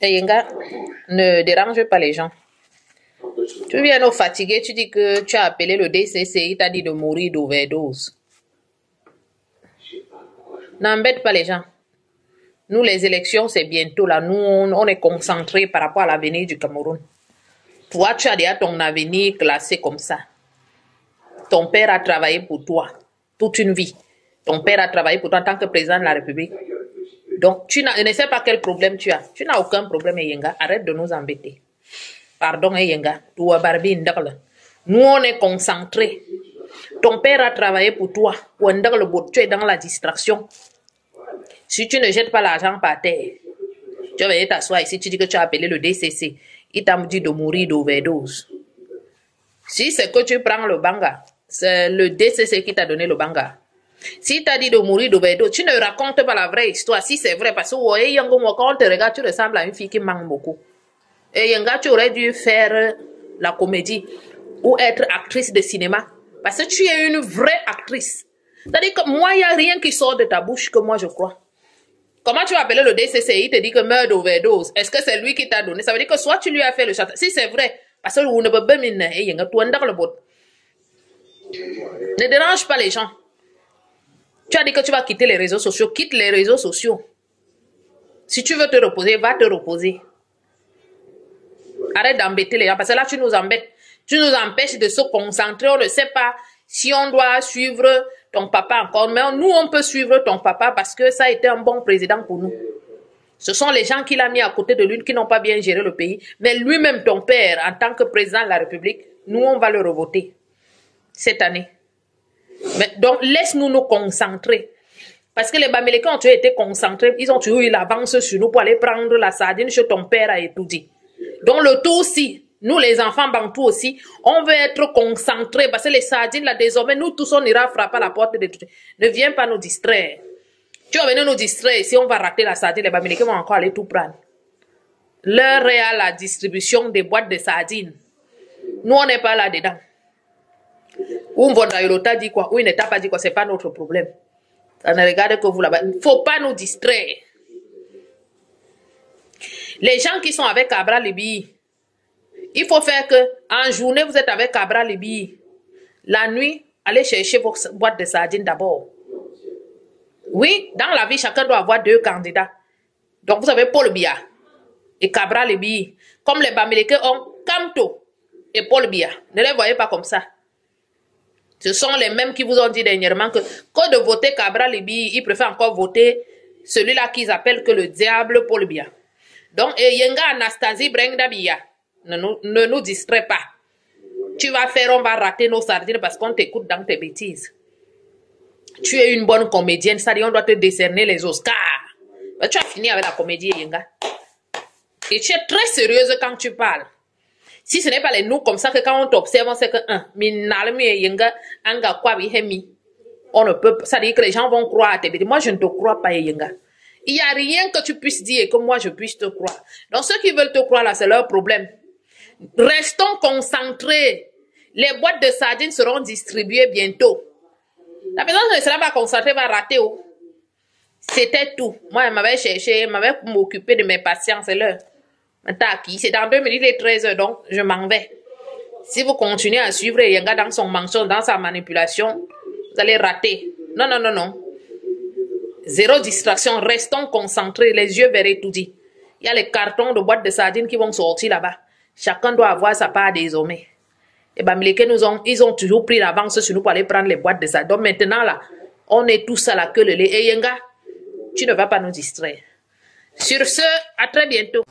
Et Yenga, ne dérange pas les gens. Tu viens nous fatiguer, tu dis que tu as appelé le DCC, il t'a dit de mourir d'overdose. N'embête pas les gens. Nous, les élections, c'est bientôt là. Nous, on est concentrés par rapport à l'avenir du Cameroun. Toi, tu as déjà ton avenir classé comme ça. Ton père a travaillé pour toi toute une vie. Ton père a travaillé pour toi en tant que président de la République. Donc, je ne sais pas quel problème tu as. Tu n'as aucun problème, Yenga. Arrête de nous embêter. Pardon, Yenga. Nous, on est concentrés. Ton père a travaillé pour toi. Tu es dans la distraction. Si tu ne jettes pas l'argent par terre, tu vas venir t'asseoir ici, tu dis que tu as appelé le DCC. Il t'a dit de mourir d'overdose. Si c'est que tu prends le banga, c'est le DCC qui t'a donné le banga. Si t'a dit de mourir d'overdose, tu ne racontes pas la vraie histoire. Si c'est vrai, parce que quand on te regarde, tu ressembles à une fille qui manque beaucoup. Et Yenga, tu aurais dû faire la comédie ou être actrice de cinéma. Parce que tu es une vraie actrice. C'est-à-dire que moi, il n'y a rien qui sort de ta bouche que moi je crois. Comment tu vas appeler le DCC? Il te dit que meurt d'overdose. Est-ce que c'est lui qui t'a donné? Ça veut dire que soit tu lui as fait le chantage. Si c'est vrai, parce que vous ne pouvez pas le bot. Ne dérange pas les gens. Tu as dit que tu vas quitter les réseaux sociaux. Quitte les réseaux sociaux. Si tu veux te reposer, va te reposer. Arrête d'embêter les gens. Parce que là, tu nous embêtes. Tu nous empêches de se concentrer. On ne sait pas si on doit suivre ton papa encore. Mais nous, on peut suivre ton papa parce que ça a été un bon président pour nous. Ce sont les gens qu'il a mis à côté de lui qui n'ont pas bien géré le pays. Mais lui-même, ton père, en tant que président de la République, nous, on va le revoter cette année. Mais donc, laisse-nous nous concentrer. Parce que les Bamilekans ont été concentrés. Ils ont toujours eu l'avance sur nous pour aller prendre la sardine chez ton père a tout dit. Donc, le tout aussi, nous les enfants bantous aussi, on veut être concentrés. Parce que les sardines, là, désormais, nous tous, on ira frapper à la porte de tout. Ne viens pas nous distraire. Tu vas venir nous distraire. Si on va rater la sardine, les Bamilekans vont encore aller tout prendre. L'heure est à la distribution des boîtes de sardines. Nous, on n'est pas là-dedans. Ou Mvonda dit quoi, ou il n'était pas dit quoi, c'est pas notre problème. Ça ne regarde que vous là-bas. Il ne faut pas nous distraire. Les gens qui sont avec Cabral Libi, il faut faire que, en journée, vous êtes avec Cabral Libi. La nuit, allez chercher vos boîtes de sardines d'abord. Oui, dans la vie, chacun doit avoir 2 candidats. Donc, vous avez Paul Biya et Cabral Libi. Comme les Bamileke ont Kamto et Paul Biya. Ne les voyez pas comme ça. Ce sont les mêmes qui vous ont dit dernièrement que de voter Cabral Libi, ils préfèrent encore voter celui-là qu'ils appellent que le diable Paul Biya. Donc, Yenga Anastasie Brengda Biya, ne nous distrait pas. Tu vas faire, on va rater nos sardines parce qu'on t'écoute dans tes bêtises. Tu es une bonne comédienne, c'est-à-dire on doit te décerner les Oscars. Mais tu as fini avec la comédie, Yenga. Et tu es très sérieuse quand tu parles. Si ce n'est pas les nous comme ça que quand on t'observe, on sait que on ne peut pas. Ça veut dire que les gens vont croire à tes bêtises. Moi, je ne te crois pas, Yenga. Il n'y a rien que tu puisses dire et que moi, je puisse te croire. Donc, ceux qui veulent te croire, là, c'est leur problème. Restons concentrés. Les boîtes de sardines seront distribuées bientôt. La personne ne sera pas concentrée, va rater. Oh. C'était tout. Moi, elle m'avait cherché, elle m'avait m'occupé de mes patients, c'est l'heure. C'est dans 2 minutes et 13 heures, donc je m'en vais. Si vous continuez à suivre Yenga dans son mensonge, dans sa manipulation, vous allez rater. Non, non, non, non. Zéro distraction, restons concentrés, les yeux verrez tout dit. Il y a les cartons de boîtes de sardines qui vont sortir là-bas. Chacun doit avoir sa part désormais. Et Bamileke ils ont toujours pris l'avance sur nous pour aller prendre les boîtes de sardines. Donc maintenant là, on est tous à la queue le lait. Et Yenga, tu ne vas pas nous distraire. Sur ce, à très bientôt.